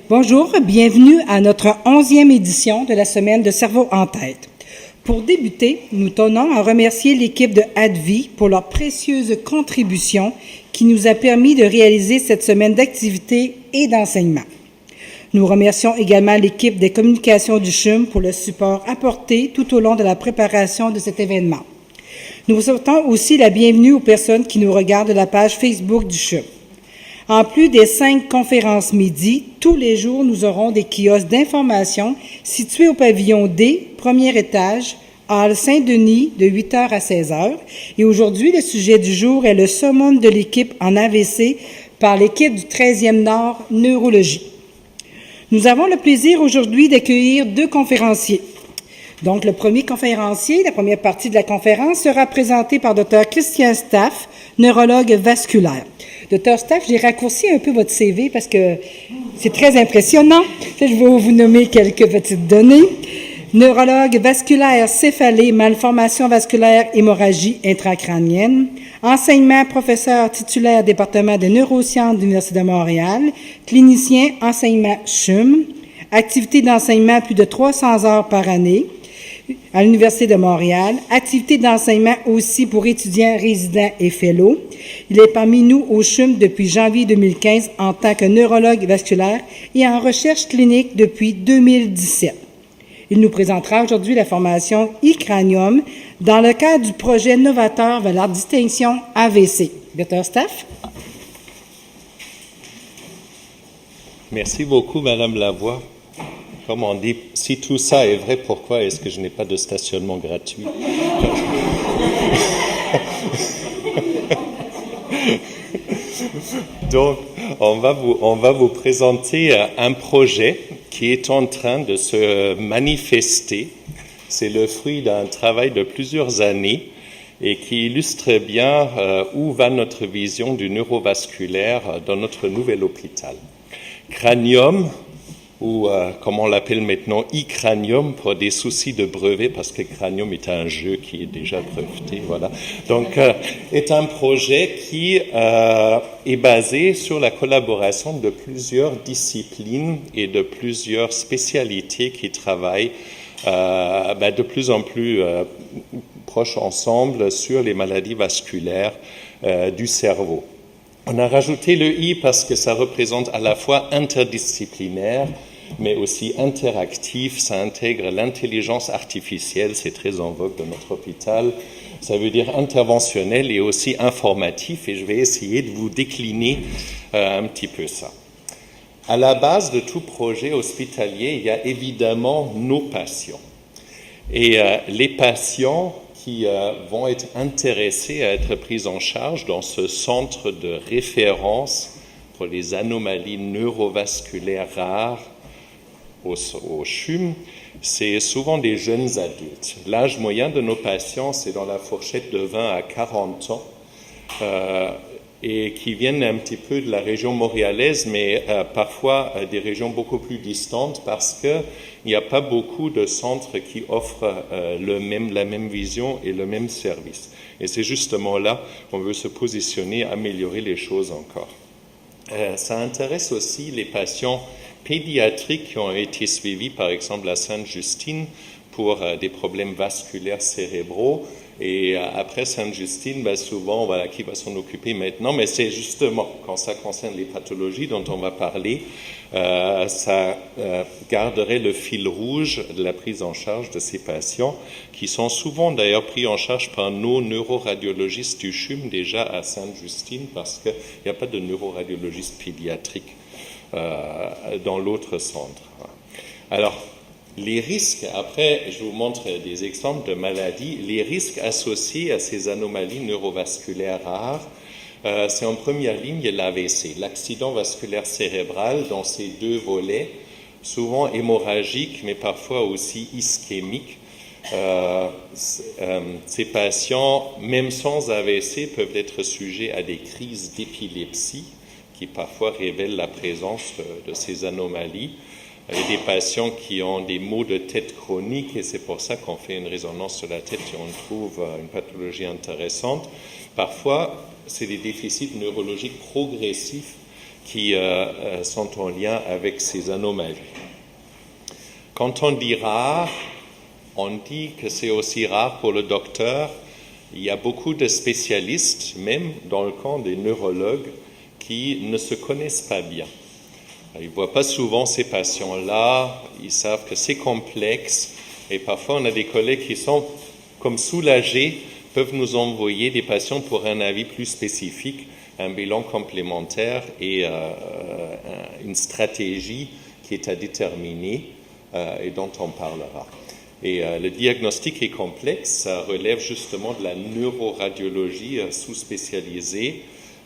Bonjour, bienvenue à notre 11e édition de la Semaine de Cerveau en tête. Pour débuter, nous tenons à remercier l'équipe de ADVI pour leur précieuse contribution qui nous a permis de réaliser cette semaine d'activités et d'enseignement. Nous remercions également l'équipe des communications du CHUM pour le support apporté tout au long de la préparation de cet événement. Nous souhaitons aussi la bienvenue aux personnes qui nous regardent de la page Facebook du CHUM. En plus des 5 conférences midi, tous les jours, nous aurons des kiosques d'information situés au pavillon D, premier étage, Hall Saint-Denis, de 8h à 16h. Et aujourd'hui, le sujet du jour est le summum de l'équipe en AVC par l'équipe du 13e Nord Neurologie. Nous avons le plaisir aujourd'hui d'accueillir 2 conférenciers. Donc, le premier conférencier, la première partie de la conférence, sera présentée par Dr. Christian Staff, neurologue vasculaire. Dr. Staff, j'ai raccourci un peu votre CV parce que c'est très impressionnant. Je vais vous nommer quelques petites données. Neurologue vasculaire céphalée, malformation vasculaire, hémorragie intracrânienne. Enseignement, professeur titulaire département de neurosciences de l'Université de Montréal. Clinicien, enseignement CHUM. Activité d'enseignement plus de 300 heures par année à l'Université de Montréal. Activité d'enseignement aussi pour étudiants, résidents et fellows. Il est parmi nous au CHUM depuis janvier 2015 en tant que neurologue vasculaire et en recherche clinique depuis 2017. Il nous présentera aujourd'hui la formation e-cranium dans le cadre du projet novateur vers la distinction AVC. Dr. Staff. Merci beaucoup, Madame Lavoie. Comme on dit, si tout ça est vrai, pourquoi est-ce que je n'ai pas de stationnement gratuit? Donc, on va vous présenter un projet qui est en train de se manifester. C'est le fruit d'un travail de plusieurs années et qui illustre bien où va notre vision du neurovasculaire dans notre nouvel hôpital. Cranium, ou comme on l'appelle maintenant, e-cranium pour des soucis de brevet, parce que Cranium est un jeu qui est déjà breveté, voilà. Donc, est un projet qui est basé sur la collaboration de plusieurs disciplines et de plusieurs spécialités qui travaillent de plus en plus proches ensemble sur les maladies vasculaires du cerveau. On a rajouté le I parce que ça représente à la fois interdisciplinaire, mais aussi interactif. Ça intègre l'intelligence artificielle, c'est très en vogue dans notre hôpital. Ça veut dire interventionnel et aussi informatif, et je vais essayer de vous décliner un petit peu ça. À la base de tout projet hospitalier, il y a évidemment nos patients. Et les patients qui vont être intéressés à être pris en charge dans ce centre de référence pour les anomalies neurovasculaires rares au CHUM, c'est souvent des jeunes adultes. L'âge moyen de nos patients, c'est dans la fourchette de 20 à 40 ans, et qui viennent un petit peu de la région montréalaise, mais parfois des régions beaucoup plus distantes, parce qu'il n'y a pas beaucoup de centres qui offrent la même vision et le même service. Et c'est justement là qu'on veut se positionner, améliorer les choses encore. Ça intéresse aussi les patients pédiatriques qui ont été suivis, par exemple à Sainte-Justine, pour des problèmes vasculaires cérébraux. Et après Sainte-Justine, souvent, voilà, qui va s'en occuper maintenant? Mais c'est justement, quand ça concerne les pathologies dont on va parler, ça garderait le fil rouge de la prise en charge de ces patients, qui sont souvent d'ailleurs pris en charge par nos neuroradiologistes du CHUM déjà à Sainte-Justine, parce qu'il n'y a pas de neuroradiologiste pédiatrique dans l'autre centre. Alors, les risques, après je vous montre des exemples de maladies, les risques associés à ces anomalies neurovasculaires rares, c'est en première ligne l'AVC, l'accident vasculaire cérébral dans ses 2 volets, souvent hémorragiques mais parfois aussi ischémiques. Ces patients, même sans AVC, peuvent être sujets à des crises d'épilepsie qui parfois révèlent la présence de ces anomalies. Il y a des patients qui ont des maux de tête chroniques et c'est pour ça qu'on fait une résonance sur la tête et on trouve une pathologie intéressante. Parfois, c'est des déficits neurologiques progressifs qui sont en lien avec ces anomalies. Quand on dit rare, on dit que c'est aussi rare pour le docteur. Il y a beaucoup de spécialistes, même dans le camp des neurologues, qui ne se connaissent pas bien. Ils ne voient pas souvent ces patients-là, ils savent que c'est complexe, et parfois on a des collègues qui sont comme soulagés, peuvent nous envoyer des patients pour un avis plus spécifique, un bilan complémentaire et une stratégie qui est à déterminer et dont on parlera. Et le diagnostic est complexe, ça relève justement de la neuroradiologie sous-spécialisée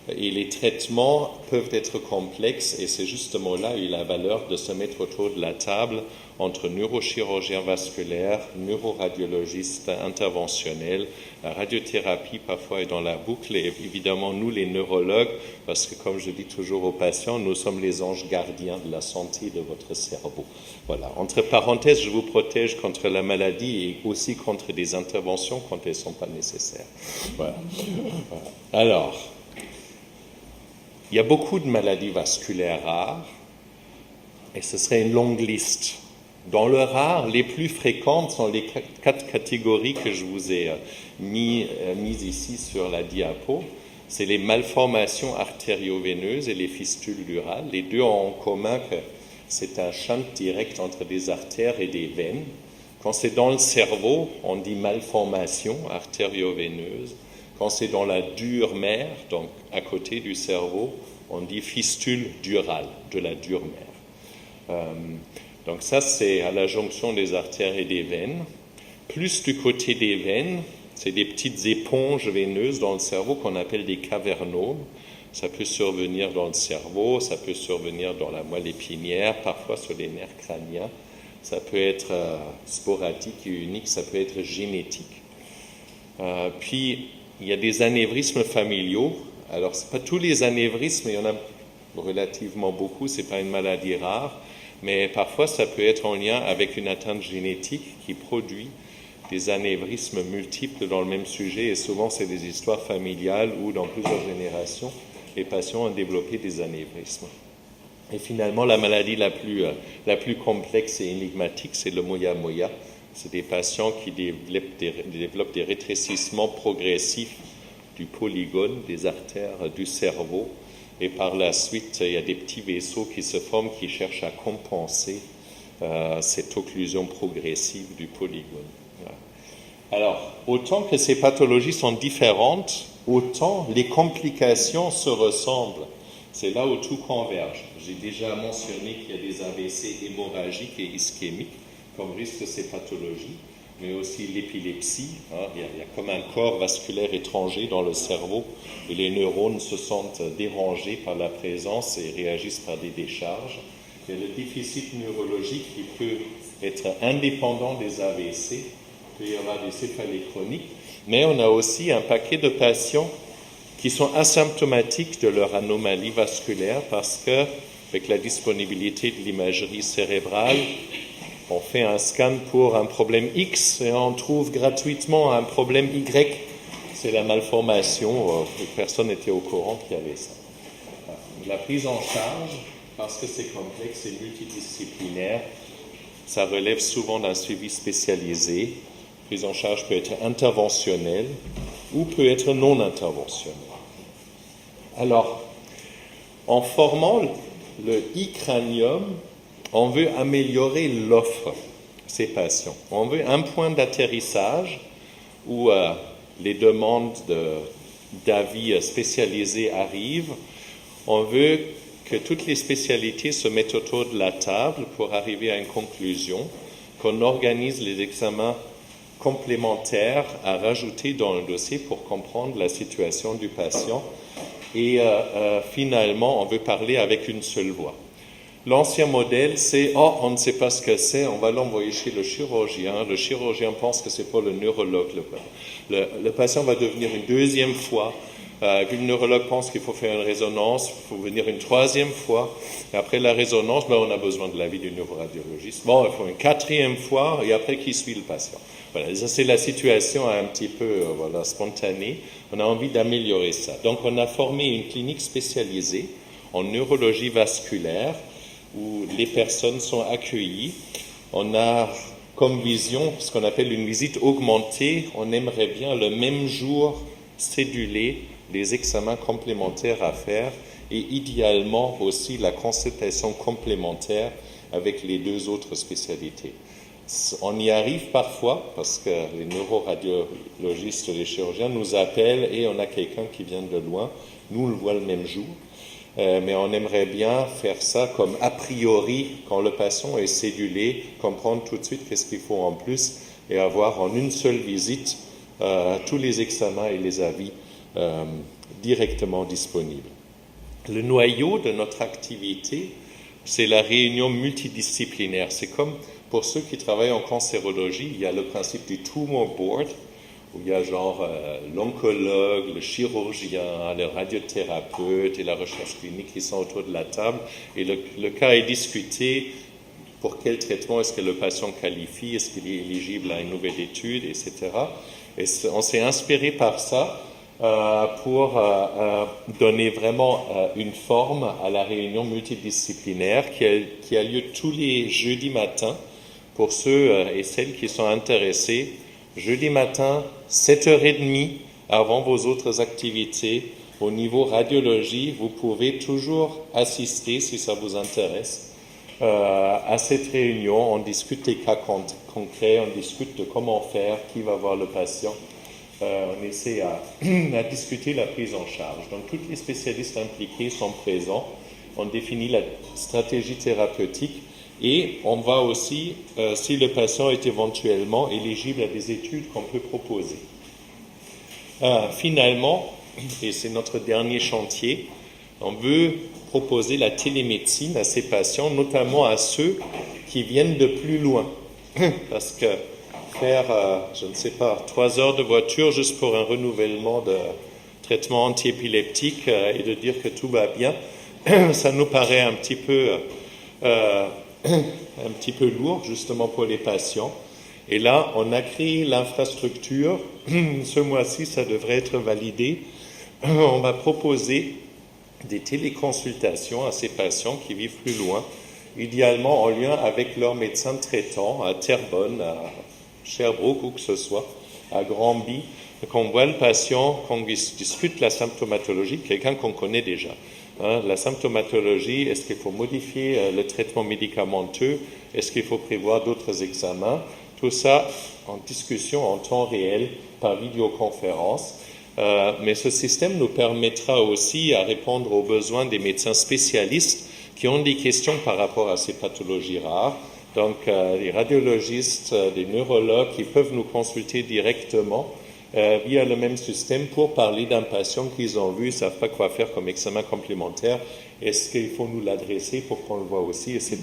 et les traitements peuvent être complexes et c'est justement là où il a la valeur de se mettre autour de la table entre neurochirurgiens vasculaires, neuroradiologistes interventionnels, la radiothérapie parfois est dans la boucle et évidemment nous les neurologues, parce que comme je dis toujours aux patients, nous sommes les anges gardiens de la santé de votre cerveau. Voilà, entre parenthèses, je vous protège contre la maladie et aussi contre des interventions quand elles ne sont pas nécessaires. Voilà. Alors, il y a beaucoup de maladies vasculaires rares et ce serait une longue liste. Dans le rare, les plus fréquentes sont les 4 catégories que je vous ai mises ici sur la diapo. C'est les malformations artério-veineuses et les fistules durales. Les deux ont en commun que c'est un shunt direct entre des artères et des veines. Quand c'est dans le cerveau, on dit malformation artério-veineuse. Quand c'est dans la dure mère, donc à côté du cerveau, on dit fistule durale, de la dure mère. Donc ça, c'est à la jonction des artères et des veines. Plus du côté des veines, c'est des petites éponges veineuses dans le cerveau qu'on appelle des cavernomes. Ça peut survenir dans le cerveau, ça peut survenir dans la moelle épinière, parfois sur les nerfs crâniens. Ça peut être sporadique et unique, ça peut être génétique. Puis, il y a des anévrismes familiaux. Alors, ce n'est pas tous les anévrismes, il y en a relativement beaucoup, ce n'est pas une maladie rare. Mais parfois, ça peut être en lien avec une atteinte génétique qui produit des anévrismes multiples dans le même sujet. Et souvent, c'est des histoires familiales où, dans plusieurs générations, les patients ont développé des anévrismes. Et finalement, la maladie la plus complexe et énigmatique, c'est le moya-moya. C'est des patients qui développent des rétrécissements progressifs du polygone, des artères du cerveau. Et par la suite, il y a des petits vaisseaux qui se forment qui cherchent à compenser cette occlusion progressive du polygone. Voilà. Alors, autant que ces pathologies sont différentes, autant les complications se ressemblent. C'est là où tout converge. J'ai déjà mentionné qu'il y a des AVC hémorragiques et ischémiques comme risque de ces pathologies, mais aussi l'épilepsie. Il y a comme un corps vasculaire étranger dans le cerveau et les neurones se sentent dérangés par la présence et réagissent par des décharges. Il y a le déficit neurologique qui peut être indépendant des AVC, il peut y avoir des céphalées chroniques, mais on a aussi un paquet de patients qui sont asymptomatiques de leur anomalie vasculaire parce que, avec la disponibilité de l'imagerie cérébrale, on fait un scan pour un problème X et on trouve gratuitement un problème Y. C'est la malformation, personne n'était au courant qu'il y avait ça. La prise en charge, parce que c'est complexe et multidisciplinaire, ça relève souvent d'un suivi spécialisé. La prise en charge peut être interventionnelle ou peut être non interventionnelle. Alors, en formant le e-cranium, on veut améliorer l'offre de ces patients. On veut un point d'atterrissage où les demandes d'avis spécialisés arrivent. On veut que toutes les spécialités se mettent autour de la table pour arriver à une conclusion, qu'on organise les examens complémentaires à rajouter dans le dossier pour comprendre la situation du patient. Et finalement, on veut parler avec une seule voix. L'ancien modèle, c'est « Oh, on ne sait pas ce que c'est, on va l'envoyer chez le chirurgien pense que c'est pour le neurologue. Le patient va devenir une deuxième fois, puis le neurologue pense qu'il faut faire une résonance, il faut venir une troisième fois, et après la résonance, on a besoin de l'avis du neuroradiologiste. Bon, il faut une quatrième fois, et après, qui suit le patient ?» Voilà, ça c'est la situation un petit peu spontanée. On a envie d'améliorer ça. Donc on a formé une clinique spécialisée. en neurologie vasculaire où les personnes sont accueillies. On a comme vision ce qu'on appelle une visite augmentée. On aimerait bien le même jour céduler les examens complémentaires à faire et idéalement aussi la consultation complémentaire avec les 2 autres spécialités. On y arrive parfois parce que les neuroradiologistes, les chirurgiens nous appellent et on a quelqu'un qui vient de loin. Nous, on le voit le même jour. Mais on aimerait bien faire ça comme a priori, quand le patient est cédulé, comprendre tout de suite qu'est-ce qu'il faut en plus et avoir en une seule visite tous les examens et les avis directement disponibles. Le noyau de notre activité, c'est la réunion multidisciplinaire. C'est comme pour ceux qui travaillent en cancérologie, il y a le principe du tumor board, où il y a l'oncologue, le chirurgien, le radiothérapeute et la recherche clinique qui sont autour de la table. Et le cas est discuté pour quel traitement est-ce que le patient qualifie, est-ce qu'il est éligible à une nouvelle étude, etc. Et on s'est inspiré par ça pour donner vraiment une forme à la réunion multidisciplinaire qui a lieu tous les jeudis matins pour ceux et celles qui sont intéressés. Jeudi matin, 7h30, avant vos autres activités, au niveau radiologie, vous pouvez toujours assister, si ça vous intéresse, à cette réunion. On discute des cas concrets, on discute de comment faire, qui va voir le patient. On essaie à discuter la prise en charge. Donc, tous les spécialistes impliqués sont présents. On définit la stratégie thérapeutique. Et on va aussi, si le patient est éventuellement éligible à des études qu'on peut proposer. Finalement, et c'est notre dernier chantier, on veut proposer la télémédecine à ces patients, notamment à ceux qui viennent de plus loin. Parce que faire, 3 heures de voiture juste pour un renouvellement de traitement antiépileptique et de dire que tout va bien, ça nous paraît un petit peu lourd, justement pour les patients. Et là, on a créé l'infrastructure. Ce mois-ci, ça devrait être validé. On va proposer des téléconsultations à ces patients qui vivent plus loin, idéalement en lien avec leur médecin traitant à Terrebonne, à Sherbrooke, où que ce soit, à Granby, qu'on voit le patient, qu'on discute la symptomatologie, quelqu'un qu'on connaît déjà. La symptomatologie, est-ce qu'il faut modifier le traitement médicamenteux? Est-ce qu'il faut prévoir d'autres examens? Tout ça en discussion en temps réel par vidéoconférence. Mais ce système nous permettra aussi à répondre aux besoins des médecins spécialistes qui ont des questions par rapport à ces pathologies rares. Donc, les radiologistes, les neurologues qui peuvent nous consulter directement via le même système pour parler d'un patient qu'ils ont vu, ils ne savent pas quoi faire comme examen complémentaire, est-ce qu'il faut nous l'adresser pour qu'on le voit aussi, etc.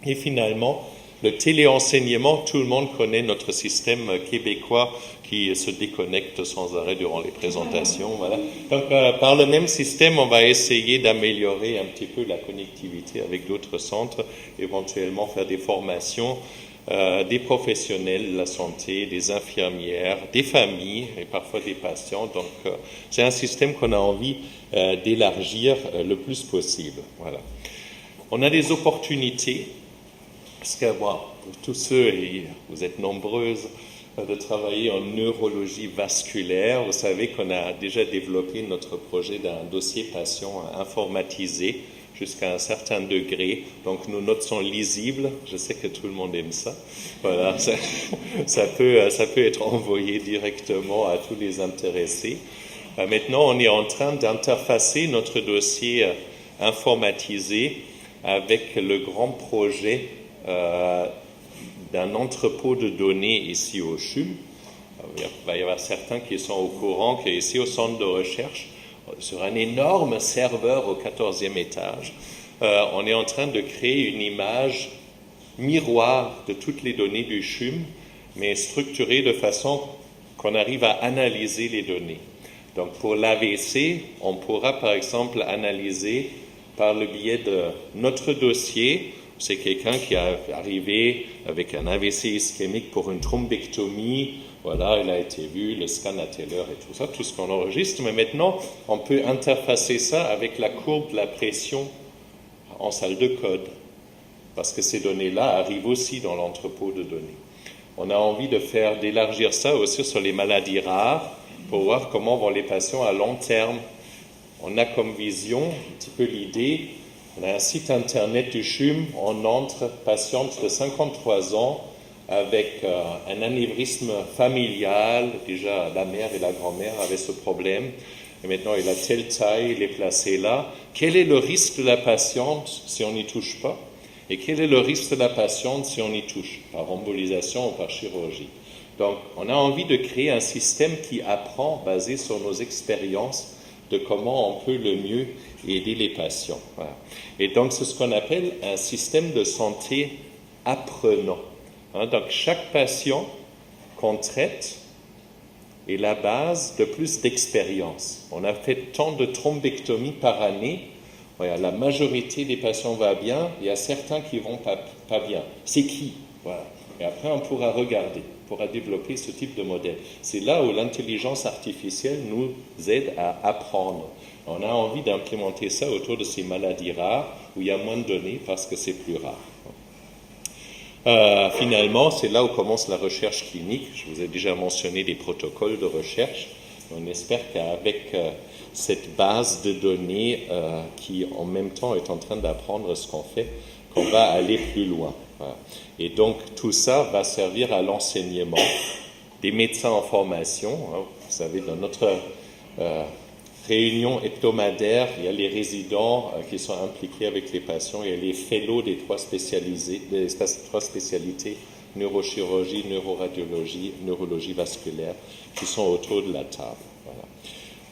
Et finalement, le téléenseignement, tout le monde connaît notre système québécois qui se déconnecte sans arrêt durant les présentations. Voilà. Donc, par le même système, on va essayer d'améliorer un petit peu la connectivité avec d'autres centres, éventuellement faire des formations des professionnels de la santé, des infirmières, des familles et parfois des patients. Donc, c'est un système qu'on a envie d'élargir le plus possible. Voilà. On a des opportunités, parce que pour tous ceux, et vous êtes nombreuses, de travailler en neurologie vasculaire. Vous savez qu'on a déjà développé notre projet d'un dossier patient informatisé jusqu'à un certain degré. Donc, nos notes sont lisibles. Je sais que tout le monde aime ça. Voilà, ça peut être envoyé directement à tous les intéressés. Maintenant, on est en train d'interfacer notre dossier informatisé avec le grand projet d'un entrepôt de données ici au CHUM. Il va y avoir certains qui sont au courant qu'ici au centre de recherche, sur un énorme serveur au 14e étage, on est en train de créer une image miroir de toutes les données du CHUM, mais structurée de façon qu'on arrive à analyser les données. Donc pour l'AVC, on pourra par exemple analyser par le biais de notre dossier c'est quelqu'un qui est arrivé avec un AVC ischémique pour une thrombectomie. Voilà, il a été vu, le scan à telle heure et tout ça, tout ce qu'on enregistre. Mais maintenant, on peut interfacer ça avec la courbe de la pression en salle de code. Parce que ces données-là arrivent aussi dans l'entrepôt de données. On a envie d'élargir ça aussi sur les maladies rares pour voir comment vont les patients à long terme. On a comme vision un petit peu l'idée, on a un site internet du CHUM, on entre patiente de 53 ans avec un anévrisme familial, déjà la mère et la grand-mère avaient ce problème, et maintenant il a telle taille, il est placé là. Quel est le risque de la patiente si on n'y touche pas? Et quel est le risque de la patiente si on y touche, par embolisation ou par chirurgie? Donc, on a envie de créer un système qui apprend, basé sur nos expériences, de comment on peut le mieux aider les patients. Voilà. Et donc, c'est ce qu'on appelle un système de santé apprenant. Donc, chaque patient qu'on traite est la base de plus d'expérience. On a fait tant de thrombectomies par année. Voilà, la majorité des patients va bien, il y a certains qui vont pas bien. C'est qui? Voilà. Et après, on pourra regarder, on pourra développer ce type de modèle. C'est là où l'intelligence artificielle nous aide à apprendre. On a envie d'implémenter ça autour de ces maladies rares, où il y a moins de données parce que c'est plus rare. Finalement, c'est là où commence la recherche clinique. Je vous ai déjà mentionné des protocoles de recherche. On espère qu'avec cette base de données qui en même temps est en train d'apprendre ce qu'on fait, qu'on va aller plus loin. Voilà. Et donc tout ça va servir à l'enseignement des médecins en formation. Vous savez, dans notre réunion hebdomadaire, il y a les résidents qui sont impliqués avec les patients, il y a les fellows des trois spécialités, neurochirurgie, neuroradiologie, neurologie vasculaire, qui sont autour de la table. Voilà.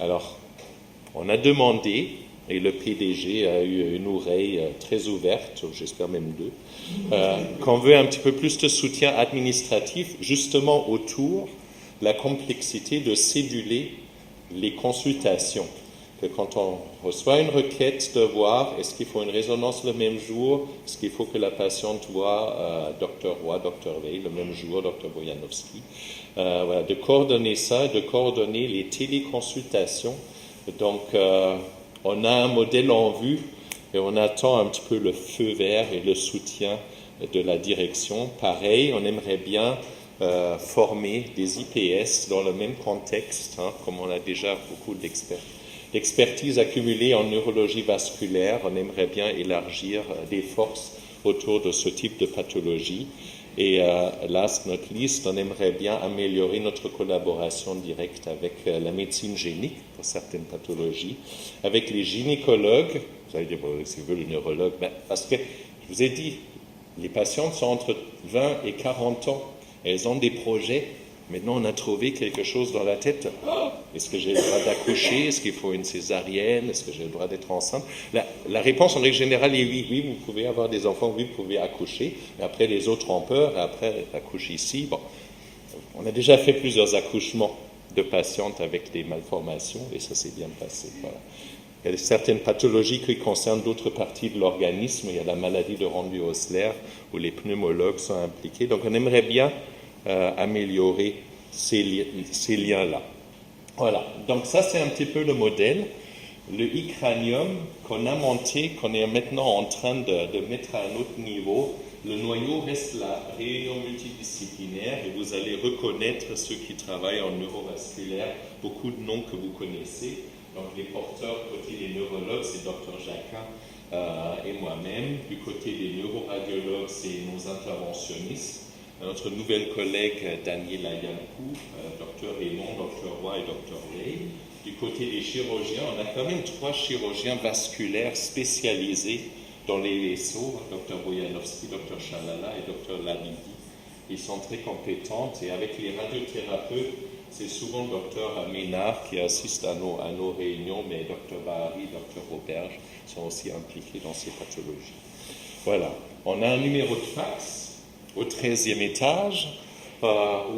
Alors, on a demandé, et le PDG a eu une oreille très ouverte, j'espère même deux, qu'on veut un petit peu plus de soutien administratif, justement autour de la complexité de céduler les consultations. Que quand on reçoit une requête de voir, est-ce qu'il faut une résonance le même jour, est-ce qu'il faut que la patiente voit Dr Roy, Dr Veil le même jour, Dr Boyanovski, voilà, de coordonner ça, de coordonner les téléconsultations. Donc, on a un modèle en vue et on attend un petit peu le feu vert et le soutien de la direction. Pareil, on aimerait bien former des IPS dans le même contexte, comme on a déjà beaucoup d'expertise accumulée en neurologie vasculaire. On aimerait bien élargir des forces autour de ce type de pathologie. Et last not least, on aimerait bien améliorer notre collaboration directe avec la médecine génique pour certaines pathologies, avec les gynécologues. Vous allez dire, bon, c'est le neurologue, ben, parce que je vous ai dit, les patientes sont entre 20 et 40 ans. Elles ont des projets. Maintenant, on a trouvé quelque chose dans la tête. Est-ce que j'ai le droit d'accoucher? Est-ce qu'il faut une césarienne? Est-ce que j'ai le droit d'être enceinte? La réponse en règle générale est oui. Oui, vous pouvez avoir des enfants, oui, vous pouvez accoucher. Mais après, les autres ont peur. Et après, accouche ici. Bon, on a déjà fait plusieurs accouchements de patientes avec des malformations et ça s'est bien passé. Voilà. Il y a certaines pathologies qui concernent d'autres parties de l'organisme. Il y a la maladie de Ranvier-Osler où les pneumologues sont impliqués. Donc, on aimerait bien améliorer ces liens-là. Voilà, donc ça c'est un petit peu le modèle. Le e-cranium qu'on a monté, qu'on est maintenant en train de mettre à un autre niveau, le noyau reste la réunion multidisciplinaire et vous allez reconnaître ceux qui travaillent en neurovasculaire, beaucoup de noms que vous connaissez. Donc les porteurs côté des neurologues, c'est Dr Jacquin et moi-même. Du côté des neuroradiologues, c'est nos interventionnistes. Notre nouvelle collègue Daniela Yankou, Dr Raymond, Dr Roy et Dr Veil. Du côté des chirurgiens, on a quand même 3 chirurgiens vasculaires spécialisés dans les vaisseaux, Dr Boyanovski, Dr Chalala et Dr Lavidi. Ils sont très compétents et avec les radiothérapeutes, c'est souvent Dr Ménard qui assiste à nos réunions, mais Dr Bahari, Dr Auberge sont aussi impliqués dans ces pathologies. Voilà, on a un numéro de fax au 13e étage,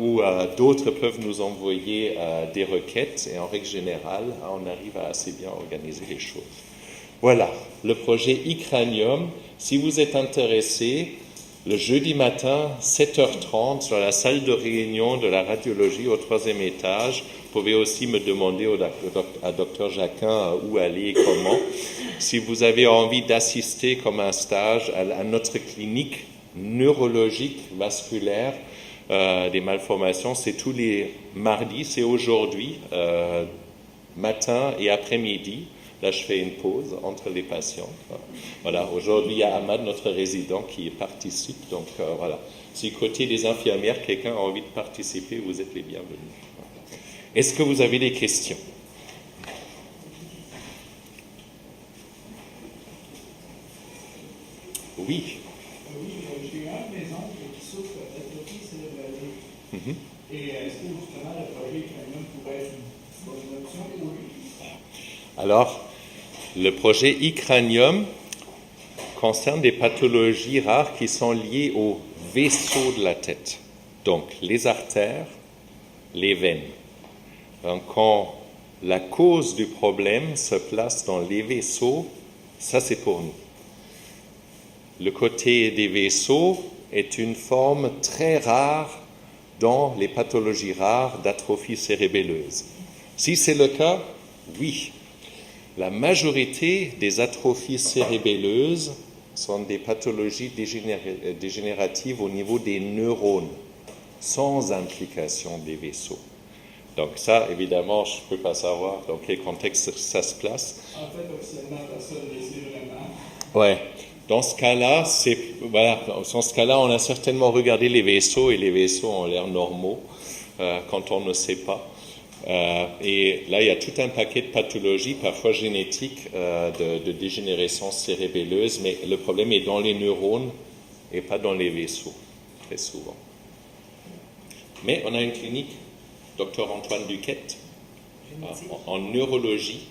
où d'autres peuvent nous envoyer des requêtes, et en règle générale, on arrive à assez bien organiser les choses. Voilà, le projet e-cranium. Si vous êtes intéressé, le jeudi matin, 7h30, sur la salle de réunion de la radiologie au 3e étage. Vous pouvez aussi me demander à Dr Jacquin où aller et comment. Si vous avez envie d'assister comme un stage à notre clinique neurologique vasculaire des malformations, c'est tous les mardis, c'est aujourd'hui, matin et après-midi. Là, je fais une pause entre les patients. Voilà, aujourd'hui, il y a Ahmad, notre résident, qui participe. Donc, voilà. Si côté des infirmières, quelqu'un a envie de participer, vous êtes les bienvenus. Est-ce que vous avez des questions? Oui. Oui, j'ai un de mes oncles qui souffre d'atrophie cérébrale. Et est-ce que justement le projet e-cranium pourrait être une bonne option pour lui? Alors, le projet e-cranium concerne des pathologies rares qui sont liées aux vaisseaux de la tête. Donc, les artères, les veines. Donc, quand la cause du problème se place dans les vaisseaux, ça c'est pour nous. Le côté des vaisseaux est une forme très rare dans les pathologies rares d'atrophie cérébelleuse. Si c'est le cas, oui. La majorité des atrophies cérébelleuses sont des pathologies dégénératives au niveau des neurones, sans implication des vaisseaux. Donc ça, évidemment, je ne peux pas savoir dans quel contexte ça se place. En fait, officiellement, personne ne le sait vraiment. Ouais. Dans ce cas-là, on a certainement regardé les vaisseaux et les vaisseaux ont l'air normaux quand on ne sait pas. Et là, il y a tout un paquet de pathologies, parfois génétiques, de dégénérescence cérébelleuse, mais le problème est dans les neurones et pas dans les vaisseaux, très souvent. Mais on a une clinique, Dr Antoine Duquette, en neurologie,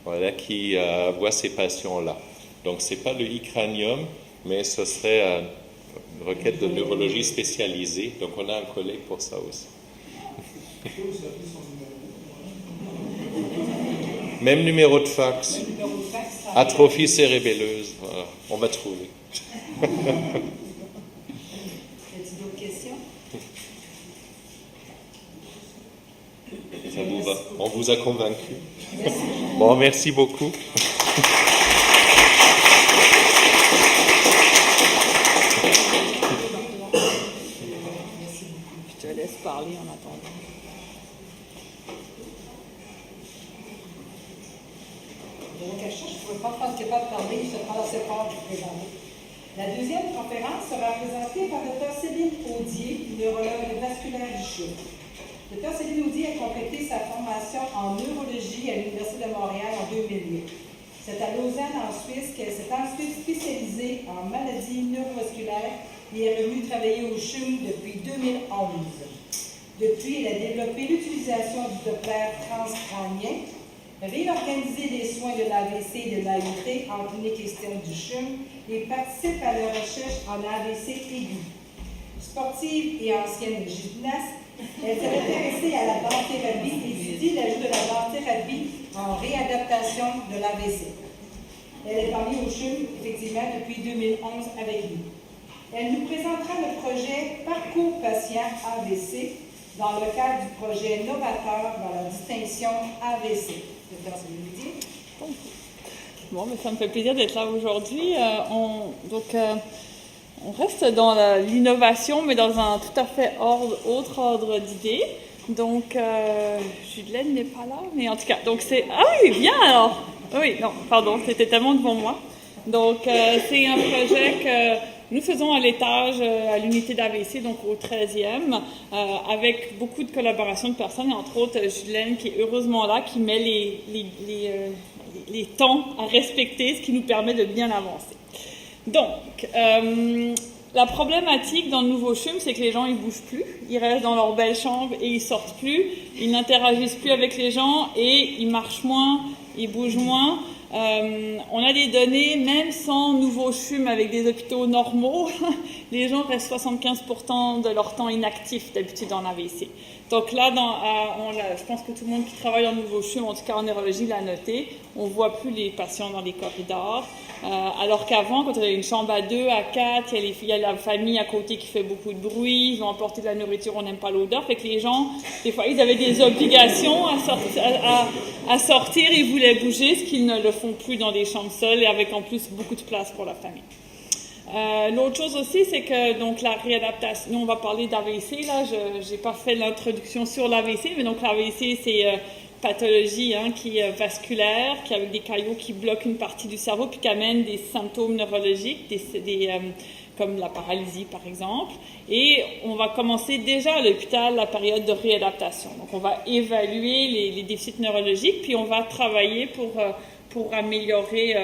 voilà, qui voit ces patients-là. Donc, ce n'est pas le e-cranium, mais ce serait une requête de neurologie spécialisée. Donc, on a un collègue pour ça aussi. Même numéro de fax. Atrophie cérébelleuse. Voilà. On va trouver. Y a-t-il d'autres questions? Ça vous va? On vous a convaincu. Bon, merci beaucoup. Je te laisse parler en attendant. Je ne pouvais pas prendre capable de parler, je prends la séparation de présenter. La deuxième conférence sera présentée par Dr Céline Audier, neurologue vasculaire du CHUM. Dr Céline Audier a complété sa formation en neurologie à l'Université de Montréal en 2008. C'est à Lausanne, en Suisse, qu'elle s'est ensuite spécialisée en maladies neurovasculaires et est revenue travailler au CHUM depuis 2011. Depuis, elle a développé l'utilisation du Doppler transcrânien, réorganisé les soins de l'AVC et de l'AIT en clinique externe du CHUM et participe à la recherche en AVC aigu. Sportive et ancienne gymnaste, elle s'est intéressée à la dent-thérapie et étudie l'ajout de la dent-thérapie en réadaptation de l'AVC. Elle est parmi au CHUM, effectivement, depuis 2011 avec nous. Elle nous présentera le projet Parcours patient AVC dans le cadre du projet novateur dans la distinction AVC. Bon, mais ça me fait plaisir d'être là aujourd'hui. On reste dans l'innovation, mais dans un tout à fait autre ordre d'idées. Donc, Julienne n'est pas là, mais en tout cas, donc c'est... Ah oui, bien alors! Oui, non, pardon, c'était tellement devant moi. Donc, c'est un projet que nous faisons à l'étage, à l'unité d'AVC, donc au 13e, avec beaucoup de collaboration de personnes, et entre autres Julienne qui est heureusement là, qui met les temps à respecter, ce qui nous permet de bien avancer. Donc, la problématique dans le nouveau CHUM, c'est que les gens, ils bougent plus, ils restent dans leur belle chambre et ils sortent plus, ils n'interagissent plus avec les gens et ils marchent moins, ils bougent moins. On a des données, même sans nouveau CHUM avec des hôpitaux normaux, les gens restent 75% de leur temps inactifs d'habitude en AVC. Donc là, je pense que tout le monde qui travaille en nouveau CHUM, en tout cas en neurologie, l'a noté, on ne voit plus les patients dans les corridors. Alors qu'avant, quand on avait une chambre à 2, à 4, il y a la famille à côté qui fait beaucoup de bruit, ils ont emporté de la nourriture, on n'aime pas l'odeur. Fait que les gens, des fois, ils avaient des obligations à sortir, ils voulaient bouger, ce qu'ils ne le font plus dans des chambres seules et avec en plus beaucoup de place pour la famille. L'autre chose aussi, c'est que donc la réadaptation, nous on va parler d'AVC, là, je n'ai pas fait l'introduction sur l'AVC, mais donc l'AVC c'est pathologie qui est vasculaire, qui avec des caillots qui bloquent une partie du cerveau, puis qui amène des symptômes neurologiques, comme la paralysie par exemple. Et on va commencer déjà à l'hôpital la période de réadaptation. Donc on va évaluer les déficits neurologiques, puis on va travailler pour améliorer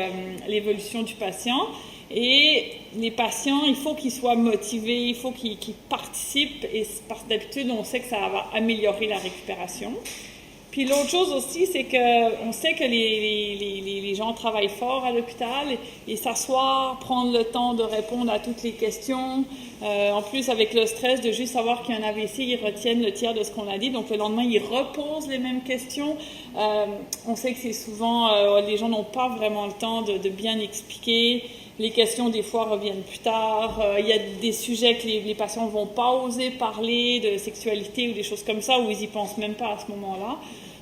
l'évolution du patient. Et les patients, il faut qu'ils soient motivés, il faut qu'ils participent, et parce que d'habitude, on sait que ça va améliorer la récupération. Puis l'autre chose aussi, c'est qu'on sait que les gens travaillent fort à l'hôpital et s'asseoir, prendre le temps de répondre à toutes les questions. En plus, avec le stress de juste savoir qu'il y a un AVC, ils retiennent le tiers de ce qu'on a dit. Donc le lendemain, ils reposent les mêmes questions. On sait que c'est souvent, les gens n'ont pas vraiment le temps de bien expliquer. Les questions, des fois, reviennent plus tard. Il y a des sujets que les patients ne vont pas oser parler, de sexualité ou des choses comme ça, où ils n'y pensent même pas à ce moment-là.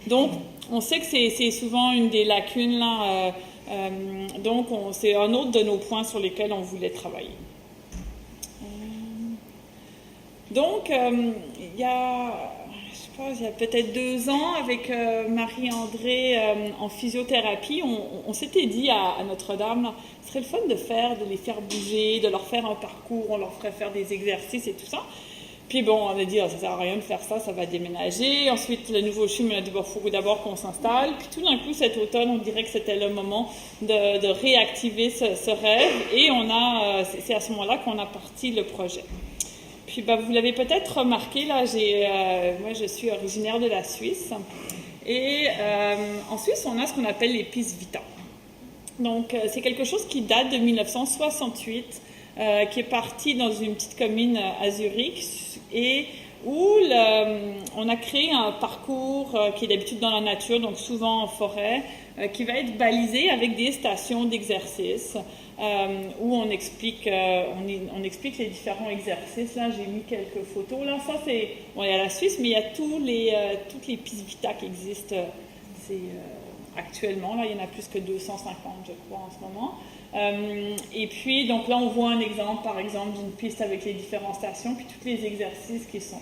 Donc, on sait que c'est souvent une des lacunes, là. Donc, c'est un autre de nos points sur lesquels on voulait travailler. Donc, il y a peut-être 2 ans, avec Marie-André en physiothérapie, on s'était dit à Notre-Dame, là, ce serait le fun de les faire bouger, de leur faire un parcours, on leur ferait faire des exercices et tout ça. Puis bon, on a dit, ça sert à rien de faire ça, ça va déménager. Ensuite, le nouveau CHUM a dit, il faut d'abord qu'on s'installe. Puis tout d'un coup, cet automne, on dirait que c'était le moment de réactiver ce rêve. Et c'est à ce moment-là qu'on a parti le projet. Puis vous l'avez peut-être remarqué, là, moi je suis originaire de la Suisse. Et en Suisse, on a ce qu'on appelle les pistes Vita. Donc, c'est quelque chose qui date de 1968, qui est parti dans une petite commune à Zurich, et où on a créé un parcours qui est d'habitude dans la nature, donc souvent en forêt, qui va être balisé avec des stations d'exercice, où on explique les différents exercices. Là, j'ai mis quelques photos. Là, ça, il y a la Suisse, mais il y a toutes les pistes Vita qui existent. Actuellement, là, il y en a plus que 250, je crois, en ce moment. Et puis, donc là, on voit un exemple, par exemple, d'une piste avec les différentes stations, puis tous les exercices qui sont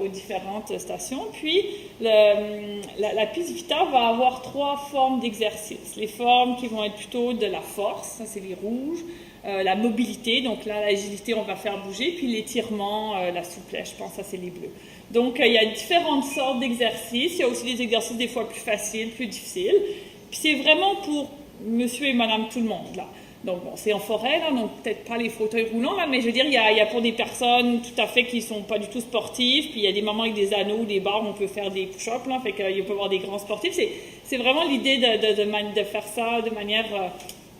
aux différentes stations. Puis, la piste Vita va avoir 3 formes d'exercices. Les formes qui vont être plutôt de la force, ça c'est les rouges, la mobilité, donc là, l'agilité, on va faire bouger, puis l'étirement, la souplesse, je pense, ça c'est les bleus. Donc, il y a différentes sortes d'exercices. Il y a aussi des exercices des fois plus faciles, plus difficiles. Puis, c'est vraiment pour monsieur et madame tout le monde, là. Donc, bon, c'est en forêt, là, donc peut-être pas les fauteuils roulants, là, mais je veux dire, il y a pour des personnes tout à fait qui sont pas du tout sportives, puis il y a des mamans avec des anneaux, des barres, on peut faire des push-ups, là, fait qu'il peut y avoir des grands sportifs. C'est vraiment l'idée de faire ça de manière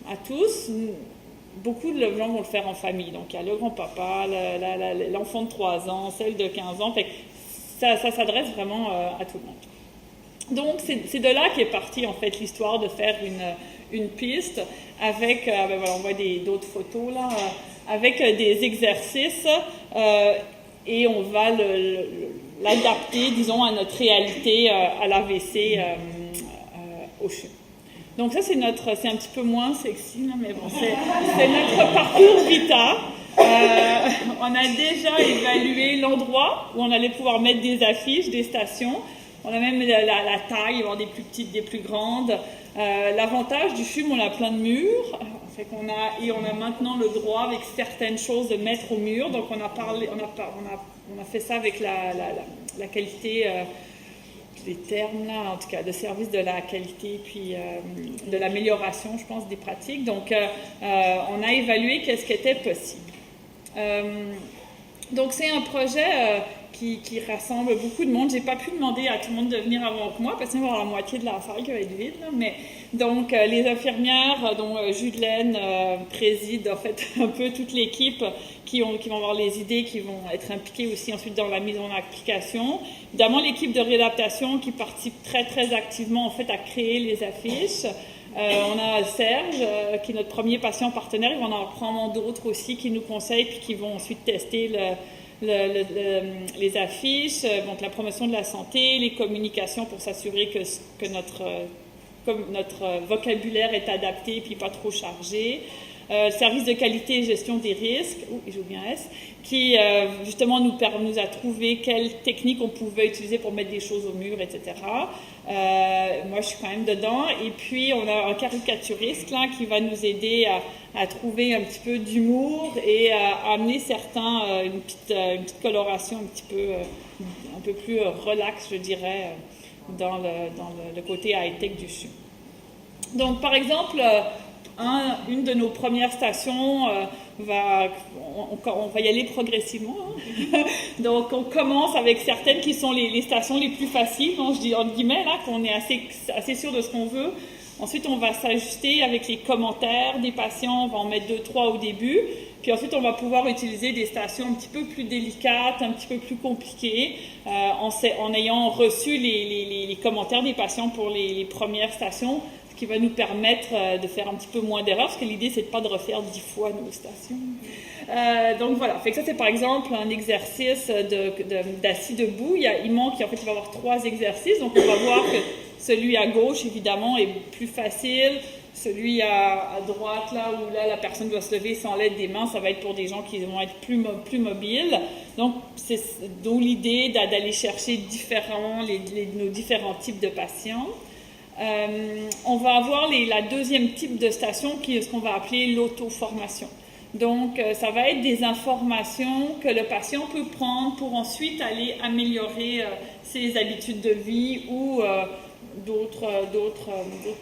à tous. Beaucoup de gens vont le faire en famille. Donc, il y a le grand-papa, l'enfant de 3 ans, celle de 15 ans, fait que ça s'adresse vraiment à tout le monde. Donc, c'est de là qu'est partie, en fait, l'histoire de faire une piste avec, voilà, on voit d'autres photos, là, avec des exercices, et on va l'adapter, disons, à notre réalité, à l'AVC, au CHUM. Donc ça, c'est un petit peu moins sexy, là, mais bon, c'est notre parcours Vita. On a déjà évalué l'endroit où on allait pouvoir mettre des affiches, des stations. On a même la taille, il va y avoir des plus petites, des plus grandes. L'avantage du CHUM, on a plein de murs. Fait qu'on a maintenant le droit, avec certaines choses, de mettre au mur. Donc on a fait ça avec la qualité, les termes là, en tout cas, de service de la qualité, puis de l'amélioration, je pense, des pratiques. Donc on a évalué qu'est-ce qui était possible. Donc c'est un projet qui rassemble beaucoup de monde. J'ai pas pu demander à tout le monde de venir avant que moi, parce que la moitié de la salle qui va être vide. Là. Mais donc les infirmières, dont Jude-Laine préside en fait un peu toute l'équipe, qui vont avoir les idées, qui vont être impliquées aussi ensuite dans la mise en application. Évidemment, l'équipe de réadaptation qui participe très très activement en fait à créer les affiches. On a Serge, qui est notre premier patient partenaire. Il va en avoir probablement d'autres aussi qui nous conseillent puis qui vont ensuite tester les affiches, donc la promotion de la santé, les communications pour s'assurer que notre vocabulaire est adapté puis pas trop chargé. Service de qualité et gestion des risques, j'ai oublié un S, qui justement nous a trouvé quelles techniques on pouvait utiliser pour mettre des choses au mur, etc. Moi, je suis quand même dedans. Et puis, on a un caricaturiste là, qui va nous aider à trouver un petit peu d'humour et à amener une petite coloration un peu plus relax, je dirais, dans le côté high-tech du CHU. Donc, par exemple, une de nos premières stations, on va y aller progressivement. Hein. Donc, on commence avec certaines qui sont les stations les plus faciles, donc je dis entre guillemets, là, qu'on est assez sûr de ce qu'on veut. Ensuite, on va s'ajuster avec les commentaires des patients, on va en mettre 2-3 au début. Puis ensuite, on va pouvoir utiliser des stations un petit peu plus délicates, un petit peu plus compliquées, en ayant reçu les commentaires des patients pour les premières stations, ce qui va nous permettre de faire un petit peu moins d'erreurs, parce que l'idée, c'est pas de refaire 10 fois nos stations. Donc voilà, fait que ça, c'est par exemple un exercice d'assis debout. Il va y avoir 3 exercices, donc on va voir que celui à gauche, évidemment, est plus facile. Celui à droite, là où la personne doit se lever sans l'aide des mains, ça va être pour des gens qui vont être plus mobiles. Donc, c'est d'où l'idée d'aller chercher nos différents types de patients. On va avoir la deuxième type de station qui est ce qu'on va appeler l'auto-formation. Donc, ça va être des informations que le patient peut prendre pour ensuite aller améliorer ses habitudes de vie ou d'autres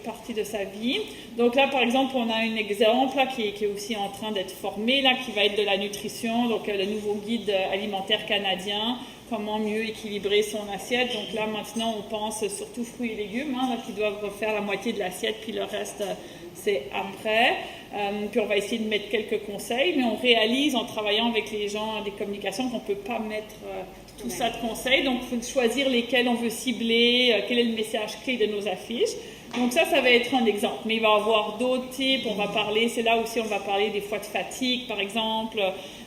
parties de sa vie. Donc là, par exemple, on a un exemple là, qui est aussi en train d'être formé, là, qui va être de la nutrition, donc le nouveau guide alimentaire canadien, comment mieux équilibrer son assiette. Donc là, maintenant, on pense surtout fruits et légumes, là, qui doivent refaire la moitié de l'assiette, puis le reste, c'est après. Puis on va essayer de mettre quelques conseils, mais on réalise en travaillant avec les gens des communications qu'on ne peut pas mettre tout ça de conseils. Donc, il faut choisir lesquels on veut cibler, quel est le message clé de nos affiches. Donc ça va être un exemple. Mais il va y avoir d'autres types. C'est là aussi, on va parler des fois de fatigue, par exemple,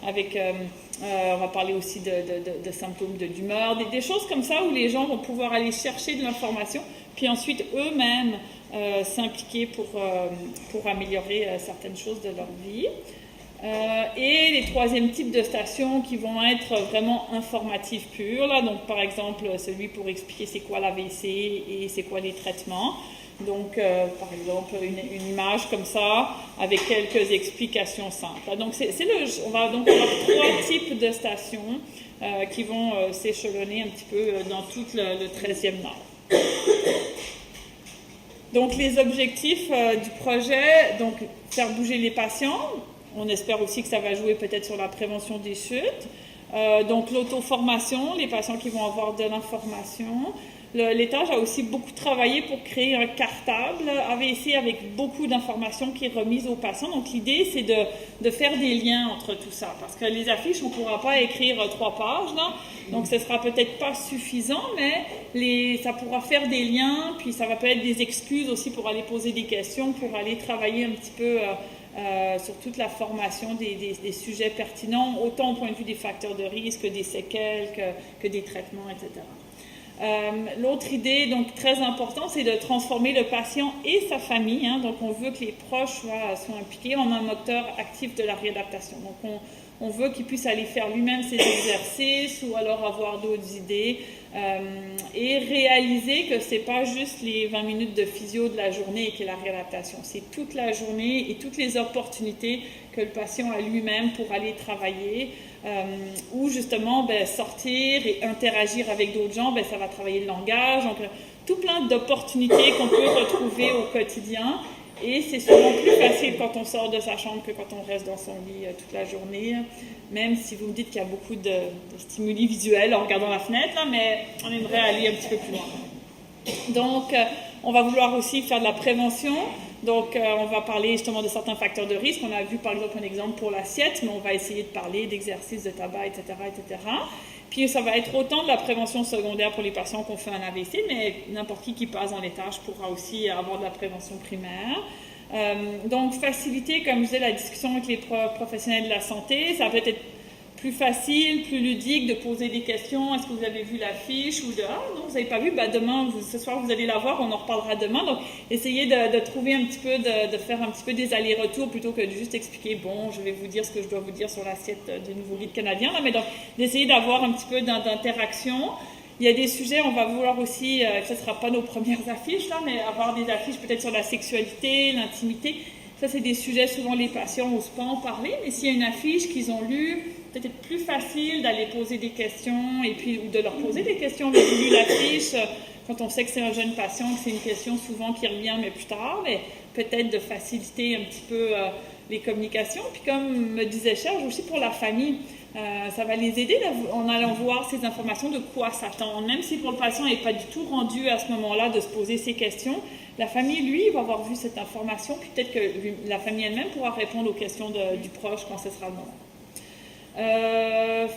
on va parler aussi de symptômes d'humeur, des choses comme ça où les gens vont pouvoir aller chercher de l'information, puis ensuite eux-mêmes s'impliquer pour améliorer certaines choses de leur vie. Et les troisièmes types de stations qui vont être vraiment informatives pures, là, donc par exemple celui pour expliquer c'est quoi l'AVC et c'est quoi les traitements. Donc par exemple une image comme ça avec quelques explications simples. Donc on va donc avoir 3 types de stations qui vont s'échelonner un petit peu dans tout le 13e Nord. Donc les objectifs du projet, donc faire bouger les patients. On espère aussi que ça va jouer peut-être sur la prévention des chutes. Donc l'auto-formation, les patients qui vont avoir de l'information. L'étage a aussi beaucoup travaillé pour créer un cartable AVC avec beaucoup d'informations qui est remise aux patients. Donc l'idée, c'est de faire des liens entre tout ça. Parce que les affiches, on ne pourra pas écrire 3 pages, là. Donc ce ne sera peut-être pas suffisant, mais ça pourra faire des liens, puis ça va peut être des excuses aussi pour aller poser des questions, pour aller travailler un petit peu sur toute la formation des sujets pertinents, autant au point de vue des facteurs de risque, des séquelles, que des traitements, etc. L'autre idée, donc très importante, c'est de transformer le patient et sa famille. Donc, on veut que les proches soient impliqués en un moteur actif de la réadaptation. Donc, on veut qu'il puisse aller faire lui-même ses exercices ou alors avoir d'autres idées et réaliser que c'est pas juste les 20 minutes de physio de la journée qui est la réadaptation. C'est toute la journée et toutes les opportunités que le patient a lui-même pour aller travailler. Ou justement sortir et interagir avec d'autres gens, ça va travailler le langage, donc tout plein d'opportunités qu'on peut retrouver au quotidien Et c'est souvent plus facile quand on sort de sa chambre que quand on reste dans son lit toute la journée. Même si vous me dites qu'il y a beaucoup de stimuli visuels en regardant la fenêtre, là, mais on aimerait aller un petit peu plus loin. Donc, on va vouloir aussi faire de la prévention. Donc, on va parler justement de certains facteurs de risque. On a vu par exemple un exemple pour l'assiette, mais on va essayer de parler d'exercices, de tabac, etc., etc. Puis, ça va être autant de la prévention secondaire pour les patients qu'on fait un AVC, mais n'importe qui passe dans les tâches pourra aussi avoir de la prévention primaire. Donc, faciliter, comme je disais, la discussion avec les professionnels de la santé. Ça va peut-être être plus facile, plus ludique de poser des questions. Est-ce que vous avez vu l'affiche? Ou de « Ah non, vous n'avez pas vu? Ben, demain, ce soir, vous allez la voir, on en reparlera demain. » Donc, essayez de trouver un petit peu, de faire un petit peu des allers-retours plutôt que de juste expliquer « Bon, je vais vous dire ce que je dois vous dire sur l'assiette du nouveau guide canadien. » Mais donc, d'essayer d'avoir un petit peu d'interaction. Il y a des sujets, on va vouloir aussi, ce ne sera pas nos premières affiches, là, mais avoir des affiches peut-être sur la sexualité, l'intimité. Ça, c'est des sujets, souvent les patients n'osent pas en parler, mais s'il y a une affiche qu'ils ont lue, peut-être plus facile d'aller poser des questions et puis ou de leur poser des questions avec lu l'affiche quand on sait que c'est un jeune patient, que c'est une question souvent qui revient mais plus tard, mais peut-être de faciliter un petit peu les communications. Puis comme me disait Serge, aussi pour la famille, ça va les aider en allant voir ces informations de quoi s'attendre. Même si pour le patient n'est pas du tout rendu à ce moment-là de se poser ces questions, la famille, lui, va avoir vu cette information, puis peut-être que la famille elle-même pourra répondre aux questions du proche quand ce sera le moment.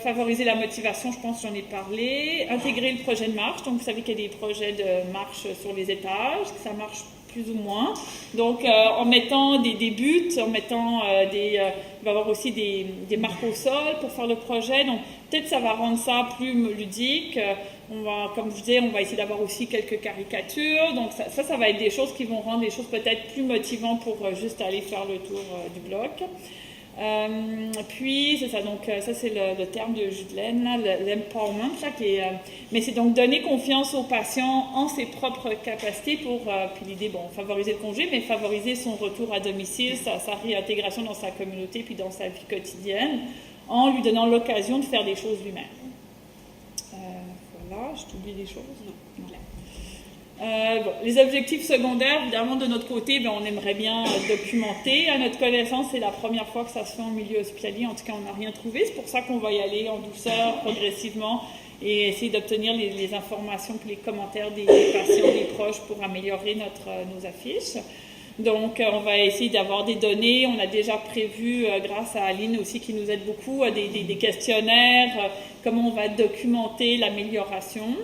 Favoriser la motivation, je pense, j'en ai parlé. Intégrer le projet de marche. Donc, vous savez qu'il y a des projets de marche sur les étages, que ça marche plus ou moins. Donc, en mettant des buts, en mettant il va y avoir aussi des marques au sol pour faire le projet. Donc, peut-être ça va rendre ça plus ludique. Comme je disais, on va essayer d'avoir aussi quelques caricatures. Donc, ça va être des choses qui vont rendre les choses peut-être plus motivantes pour juste aller faire le tour du bloc. Puis c'est ça, donc ça c'est le terme de Judelaine, l'empowerment, mais c'est donc donner confiance au patient en ses propres capacités pour, puis l'idée, favoriser le congé, mais favoriser son retour à domicile, sa réintégration dans sa communauté, puis dans sa vie quotidienne, en lui donnant l'occasion de faire des choses lui-même. Voilà, je t'oublie des choses? Non. Les objectifs secondaires, évidemment, de notre côté, on aimerait bien documenter. À notre connaissance, c'est la première fois que ça se fait en milieu hospitalier. En tout cas, on n'a rien trouvé. C'est pour ça qu'on va y aller en douceur, progressivement, et essayer d'obtenir les informations et les commentaires des patients, des proches pour améliorer nos affiches. Donc, on va essayer d'avoir des données. On a déjà prévu, grâce à Aline aussi, qui nous aide beaucoup, des questionnaires, comment on va documenter l'amélioration.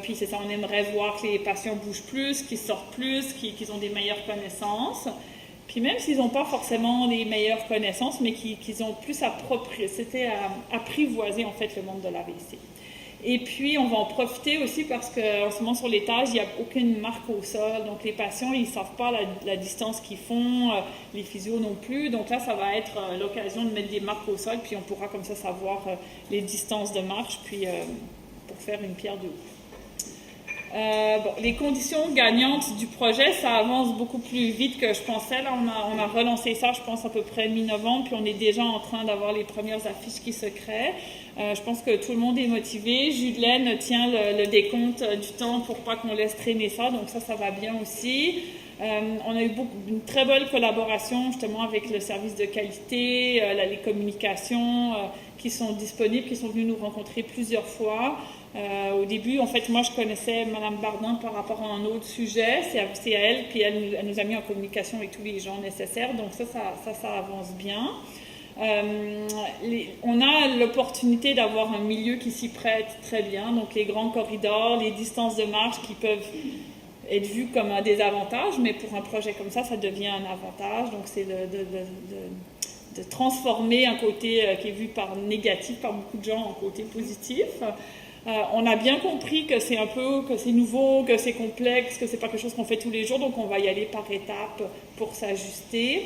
Puis c'est ça, on aimerait voir que les patients bougent plus, qu'ils sortent plus, qu'ils ont des meilleures connaissances. Puis même s'ils n'ont pas forcément les meilleures connaissances, mais qu'ils ont plus apprivoisé en fait le monde de l'AVC. Et puis on va en profiter aussi parce qu'en ce moment sur l'étage, il n'y a aucune marque au sol. Donc les patients, ils ne savent pas la distance qu'ils font, les physios non plus. Donc là, ça va être l'occasion de mettre des marques au sol, puis on pourra comme ça savoir les distances de marche, puis pour faire une pierre deux coups. Les conditions gagnantes du projet, ça avance beaucoup plus vite que je pensais. Là, on a relancé ça, je pense, à peu près mi-novembre, puis on est déjà en train d'avoir les premières affiches qui se créent. Je pense que tout le monde est motivé. Judelaine tient le décompte du temps pour pas qu'on laisse traîner ça, donc ça va bien aussi. On a eu une très bonne collaboration justement avec le service de qualité, les communications qui sont disponibles, qui sont venus nous rencontrer plusieurs fois. Au début, en fait, moi, je connaissais Mme Bardin par rapport à un autre sujet. C'est à elle, puis elle nous a mis en communication avec tous les gens nécessaires. Donc ça avance bien. On a l'opportunité d'avoir un milieu qui s'y prête très bien. Donc les grands corridors, les distances de marche qui peuvent être vues comme un désavantage, mais pour un projet comme ça devient un avantage. Donc c'est de transformer un côté qui est vu par négatif par beaucoup de gens en côté positif. On a bien compris que c'est nouveau, que c'est complexe, que c'est pas quelque chose qu'on fait tous les jours, donc on va y aller par étapes pour s'ajuster.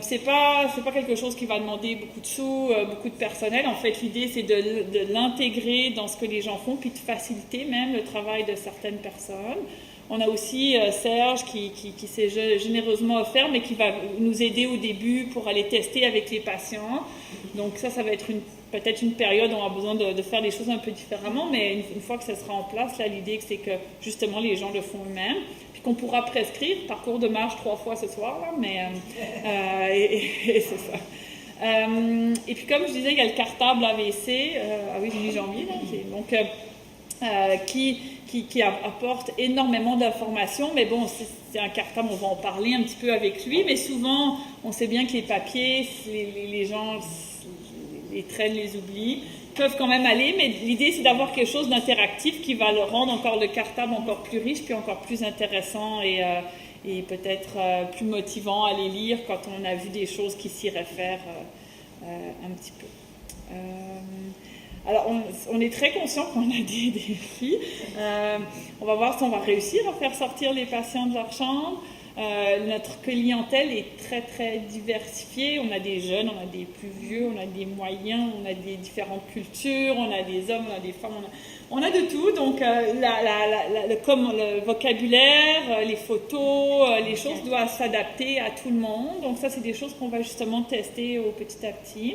C'est pas quelque chose qui va demander beaucoup de sous, beaucoup de personnel. En fait, l'idée c'est de l'intégrer dans ce que les gens font, puis de faciliter même le travail de certaines personnes. On a aussi Serge qui s'est généreusement offert, mais qui va nous aider au début pour aller tester avec les patients. Donc ça va être peut-être une période où on a besoin de faire les choses un peu différemment, mais une fois que ça sera en place, là, l'idée c'est que justement les gens le font eux-mêmes, puis qu'on pourra prescrire parcours de marche 3 fois ce soir, là, mais et c'est ça. Et puis comme je disais, il y a le cartable AVC, ah oui, j'ai mis janvier, là, donc qui apporte énormément d'informations, mais bon, c'est un cartable, on va en parler un petit peu avec lui, mais souvent, on sait bien que les papiers, les gens les traînent, les oublient, peuvent quand même aller, mais l'idée, c'est d'avoir quelque chose d'interactif qui va le rendre encore le cartable encore plus riche, puis encore plus intéressant et peut-être plus motivant à les lire quand on a vu des choses qui s'y réfèrent un petit peu. Alors, on est très conscient qu'on a des défis. On va voir si on va réussir à faire sortir les patients de leur chambre. Notre clientèle est très, très diversifiée. On a des jeunes, on a des plus vieux, on a des moyens, on a des différentes cultures, on a des hommes, on a des femmes, on a de tout. Donc, comme le vocabulaire, les photos, les choses doivent s'adapter à tout le monde. Donc, ça, c'est des choses qu'on va justement tester petit à petit.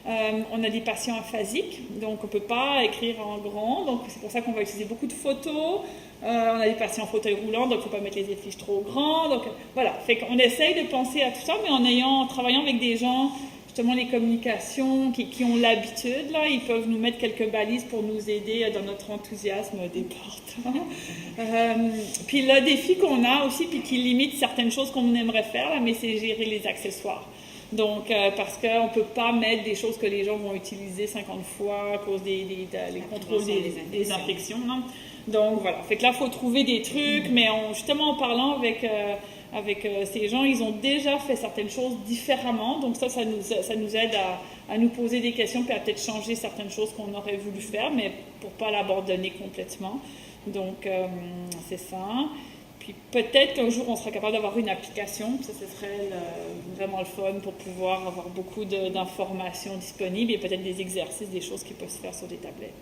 On a des patients aphasiques, donc on ne peut pas écrire en grand, donc c'est pour ça qu'on va utiliser beaucoup de photos. On a des patients en fauteuil roulant, donc il ne faut pas mettre les affiches trop grands. Donc voilà, fait qu'on essaye de penser à tout ça, mais en travaillant avec des gens, justement les communications, qui ont l'habitude, là, ils peuvent nous mettre quelques balises pour nous aider dans notre enthousiasme déportant. Puis le défi qu'on a aussi, puis qui limite certaines choses qu'on aimerait faire, là, mais c'est gérer les accessoires. Donc, parce qu'on ne peut pas mettre des choses que les gens vont utiliser 50 fois à cause des contrôles des infections. Non? Donc, voilà. Fait que là, il faut trouver des trucs, mais justement en parlant avec ces gens, ils ont déjà fait certaines choses différemment. Donc, ça nous aide à nous poser des questions, puis à peut-être changer certaines choses qu'on aurait voulu faire, mais pour ne pas l'abandonner complètement. Donc, c'est ça. Puis peut-être qu'un jour, on sera capable d'avoir une application. Ça, ce serait vraiment le fun pour pouvoir avoir beaucoup d'informations disponibles et peut-être des exercices, des choses qui peuvent se faire sur des tablettes.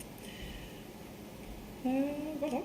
Voilà.